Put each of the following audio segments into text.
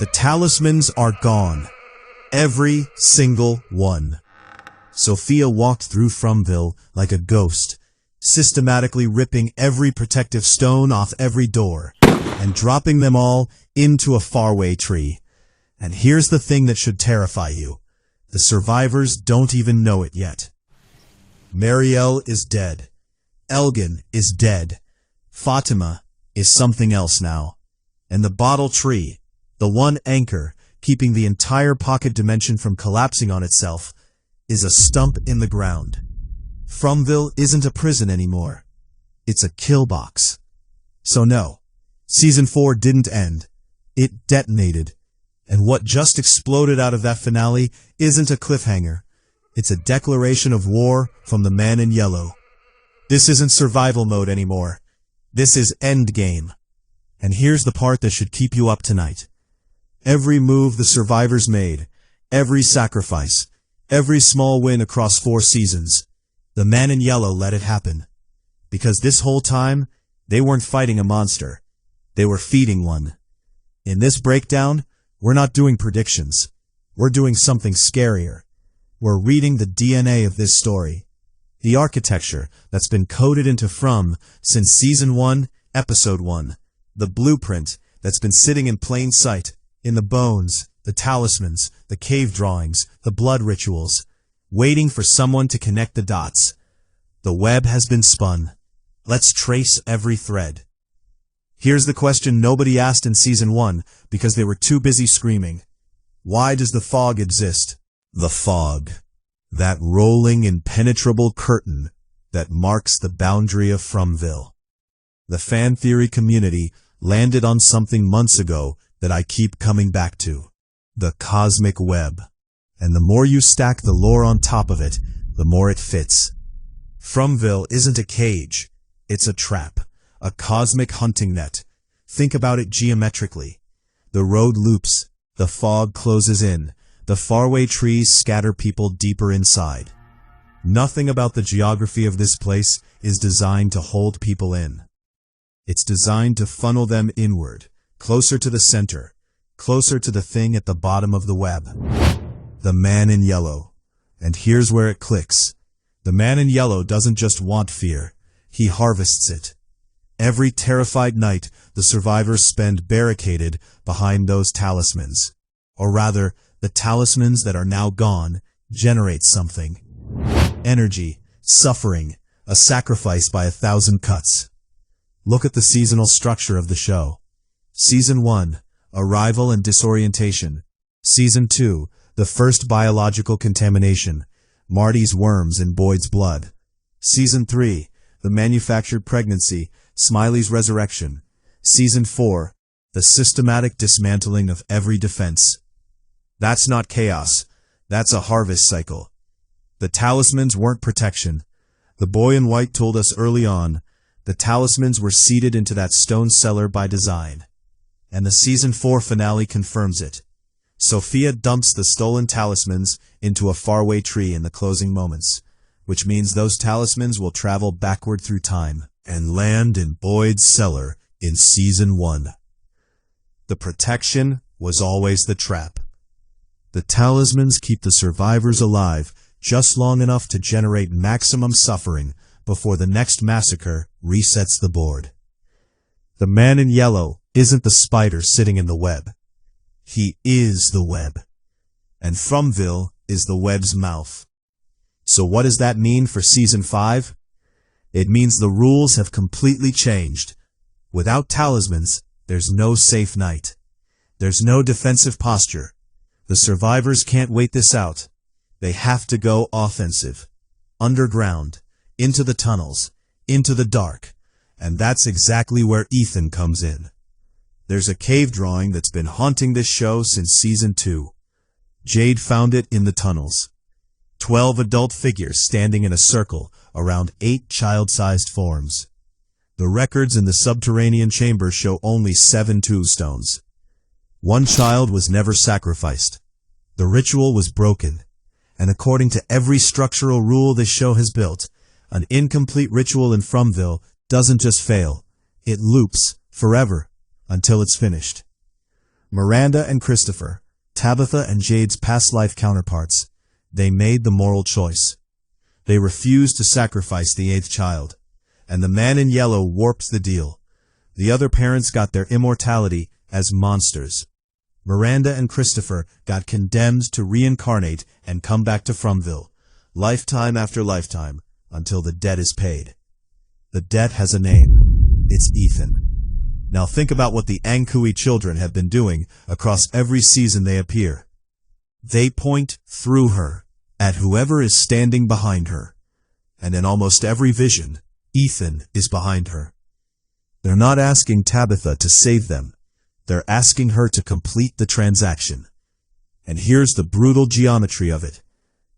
The talismans are gone. Every single one. Sophia walked through Fromville like a ghost, systematically ripping every protective stone off every door and dropping them all into a faraway tree. And here's the thing that should terrify you. The survivors don't even know it yet. Marielle is dead. Elgin is dead. Fatima is something else now. And the bottle tree, the one anchor keeping the entire pocket dimension from collapsing on itself, is a stump in the ground. Fromville isn't a prison anymore. It's a kill box. So no, Season 4 didn't end. It detonated. And what just exploded out of that finale isn't a cliffhanger. It's a declaration of war from the man in yellow. This isn't survival mode anymore. This is endgame. And here's the part that should keep you up tonight. Every move the survivors made, every sacrifice, every small win across 4 seasons, the man in yellow let it happen. Because this whole time, they weren't fighting a monster. They were feeding one. In this breakdown, we're not doing predictions. We're doing something scarier. We're reading the DNA of this story. The architecture that's been coded into From since Season 1, Episode 1. The blueprint that's been sitting in plain sight, in the bones, the talismans, the cave drawings, the blood rituals, waiting for someone to connect the dots. The web has been spun. Let's trace every thread. Here's the question nobody asked in Season 1 because they were too busy screaming. Why does the fog exist? The fog. That rolling, impenetrable curtain that marks the boundary of Fromville. The fan theory community landed on something months ago that I keep coming back to. The cosmic web. And the more you stack the lore on top of it, the more it fits. Fromville isn't a cage. It's a trap. A cosmic hunting net. Think about it geometrically. The road loops. The fog closes in. The faraway trees scatter people deeper inside. Nothing about the geography of this place is designed to hold people in. It's designed to funnel them inward, closer to the center, closer to the thing at the bottom of the web. The man in yellow. And here's where it clicks. The man in yellow doesn't just want fear. He harvests it. Every terrified night, the survivors spend barricaded behind those talismans. Or rather, the talismans that are now gone generate something. Energy, suffering, a sacrifice by 1,000 cuts. Look at the seasonal structure of the show. Season 1, arrival and disorientation. Season 2, the first biological contamination, Marty's worms in Boyd's blood. Season 3, the manufactured pregnancy, Smiley's resurrection. Season 4, the systematic dismantling of every defense. That's not chaos. That's a harvest cycle. The talismans weren't protection. The boy in white told us early on, the talismans were seeded into that stone cellar by design. And the Season 4 finale confirms it. Sophia dumps the stolen talismans into a faraway tree in the closing moments, which means those talismans will travel backward through time and land in Boyd's cellar in Season 1. The protection was always the trap. The talismans keep the survivors alive just long enough to generate maximum suffering before the next massacre resets the board. The man in yellow isn't the spider sitting in the web. He is the web. And Fromville is the web's mouth. So what does that mean for Season 5? It means the rules have completely changed. Without talismans, there's no safe night. There's no defensive posture. The survivors can't wait this out. They have to go offensive. Underground. Into the tunnels. Into the dark. And that's exactly where Ethan comes in. There's a cave drawing that's been haunting this show since Season 2. Jade found it in the tunnels. 12 adult figures standing in a circle around 8 child-sized forms. The records in the subterranean chamber show only 7 tombstones. One child was never sacrificed. The ritual was broken. And according to every structural rule this show has built, an incomplete ritual in Fromville doesn't just fail. It loops forever until it's finished. Miranda and Christopher, Tabitha and Jade's past life counterparts, they made the moral choice. They refused to sacrifice the 8th child, and the man in yellow warped the deal. The other parents got their immortality as monsters. Miranda and Christopher got condemned to reincarnate and come back to Fromville, lifetime after lifetime, until the debt is paid. The debt has a name. It's Ethan. Now think about what the Ankui children have been doing across every season they appear. They point through her at whoever is standing behind her, and in almost every vision, Ethan is behind her. They're not asking Tabitha to save them. They're asking her to complete the transaction. And here's the brutal geometry of it.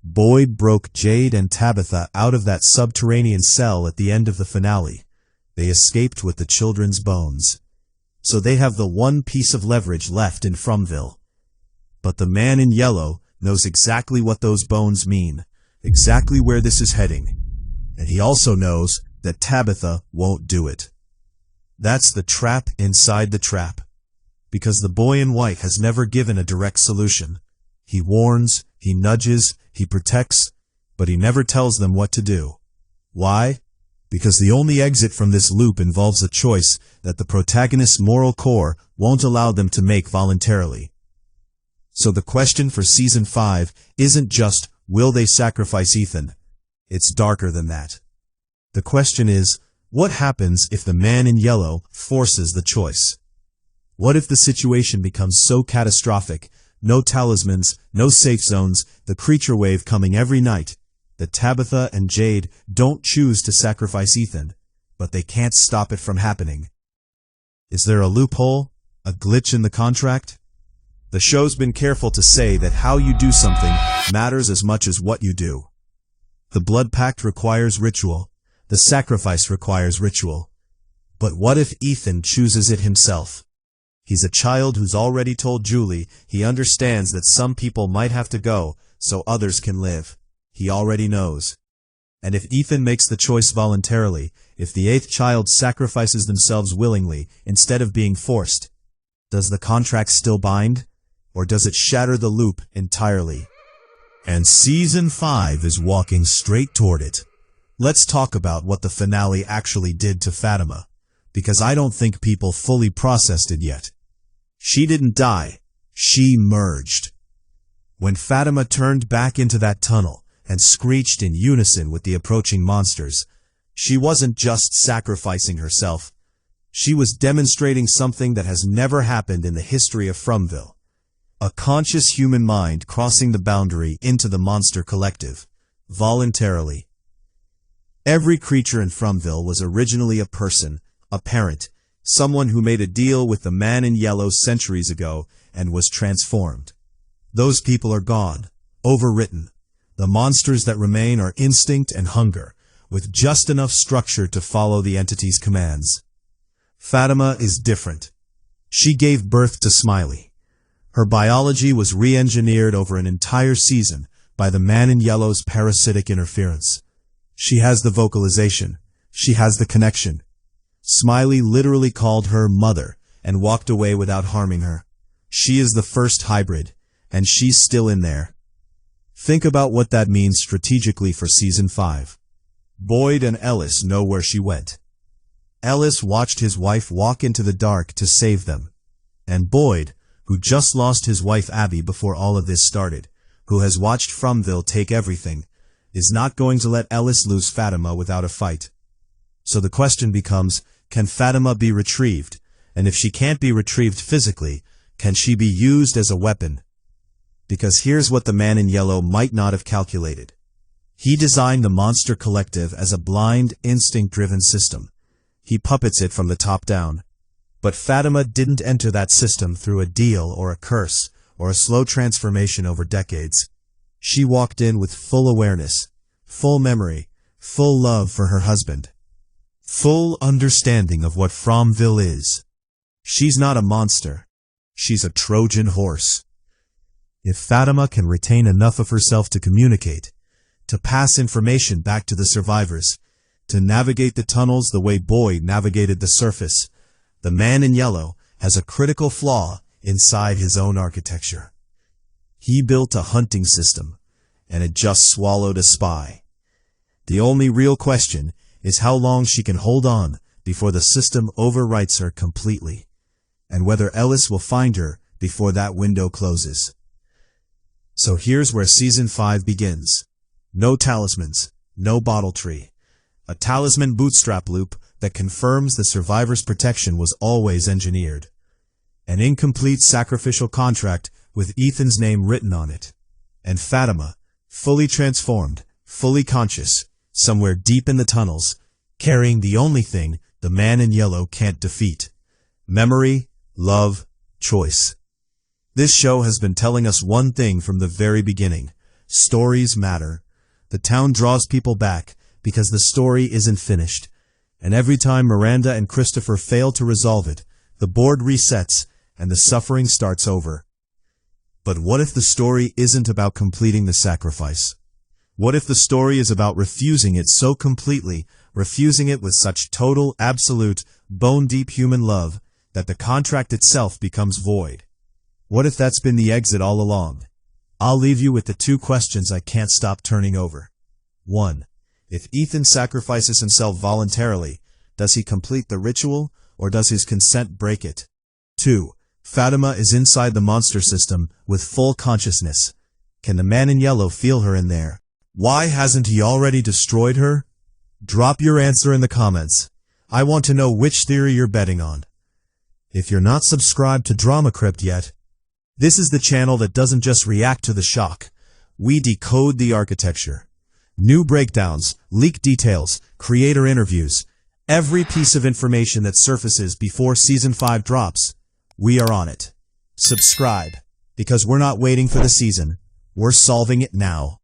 Boyd broke Jade and Tabitha out of that subterranean cell at the end of the finale. They escaped with the children's bones. So they have the one piece of leverage left in Fromville. But the man in yellow knows exactly what those bones mean, exactly where this is heading. And he also knows that Tabitha won't do it. That's the trap inside the trap. Because the boy in white has never given a direct solution. He warns, he nudges, he protects, but he never tells them what to do. Why? Because the only exit from this loop involves a choice that the protagonist's moral core won't allow them to make voluntarily. So the question for Season 5 isn't just, will they sacrifice Ethan? It's darker than that. The question is, what happens if the man in yellow forces the choice? What if the situation becomes so catastrophic, no talismans, no safe zones, the creature wave coming every night, that Tabitha and Jade don't choose to sacrifice Ethan, but they can't stop it from happening? Is there a loophole? A glitch in the contract? The show's been careful to say that how you do something matters as much as what you do. The blood pact requires ritual. The sacrifice requires ritual. But what if Ethan chooses it himself? He's a child who's already told Julie he understands that some people might have to go so others can live. He already knows. And if Ethan makes the choice voluntarily, if the 8th child sacrifices themselves willingly instead of being forced, does the contract still bind? Or does it shatter the loop entirely? And Season 5 is walking straight toward it. Let's talk about what the finale actually did to Fatima, because I don't think people fully processed it yet. She didn't die. She merged. When Fatima turned back into that tunnel and screeched in unison with the approaching monsters, she wasn't just sacrificing herself. She was demonstrating something that has never happened in the history of Fromville. A conscious human mind crossing the boundary into the monster collective, voluntarily. Every creature in Fromville was originally a person, a parent, someone who made a deal with the man in yellow centuries ago and was transformed. Those people are gone, overwritten. The monsters that remain are instinct and hunger, with just enough structure to follow the entity's commands. Fatima is different. She gave birth to Smiley. Her biology was re-engineered over an entire season by the man in yellow's parasitic interference. She has the vocalization. She has the connection. Smiley literally called her mother and walked away without harming her. She is the first hybrid, and she's still in there. Think about what that means strategically for Season 5. Boyd and Ellis know where she went. Ellis watched his wife walk into the dark to save them. And Boyd, who just lost his wife Abby before all of this started, who has watched Fromville take everything, is not going to let Ellis lose Fatima without a fight. So the question becomes, can Fatima be retrieved? And if she can't be retrieved physically, can she be used as a weapon? Because here's what the man in yellow might not have calculated. He designed the monster collective as a blind, instinct-driven system. He puppets it from the top down. But Fatima didn't enter that system through a deal or a curse or a slow transformation over decades. She walked in with full awareness, full memory, full love for her husband, full understanding of what Fromville is. She's not a monster. She's a Trojan horse. If Fatima can retain enough of herself to communicate, to pass information back to the survivors, to navigate the tunnels the way Boyd navigated the surface, the man in yellow has a critical flaw inside his own architecture. He built a hunting system, and it just swallowed a spy. The only real question is how long she can hold on before the system overwrites her completely, and whether Ellis will find her before that window closes. So here's where Season 5 begins. No talismans, no bottle tree. A talisman bootstrap loop that confirms the survivor's protection was always engineered. An incomplete sacrificial contract with Ethan's name written on it. And Fatima, fully transformed, fully conscious, somewhere deep in the tunnels, carrying the only thing the man in yellow can't defeat. Memory, love, choice. This show has been telling us one thing from the very beginning. Stories matter. The town draws people back because the story isn't finished. And every time Miranda and Christopher fail to resolve it, the board resets and the suffering starts over. But what if the story isn't about completing the sacrifice? What if the story is about refusing it so completely, refusing it with such total, absolute, bone-deep human love that the contract itself becomes void? What if that's been the exit all along? I'll leave you with the two questions I can't stop turning over. 1. If Ethan sacrifices himself voluntarily, does he complete the ritual, or does his consent break it? 2. Fatima is inside the monster system with full consciousness. Can the man in yellow feel her in there? Why hasn't he already destroyed her? Drop your answer in the comments. I want to know which theory you're betting on. If you're not subscribed to ShadowCrypt yet, this is the channel that doesn't just react to the shock. We decode the architecture. New breakdowns, leaked details, creator interviews, every piece of information that surfaces before Season 5 drops, we are on it. Subscribe, because we're not waiting for the season. We're solving it now.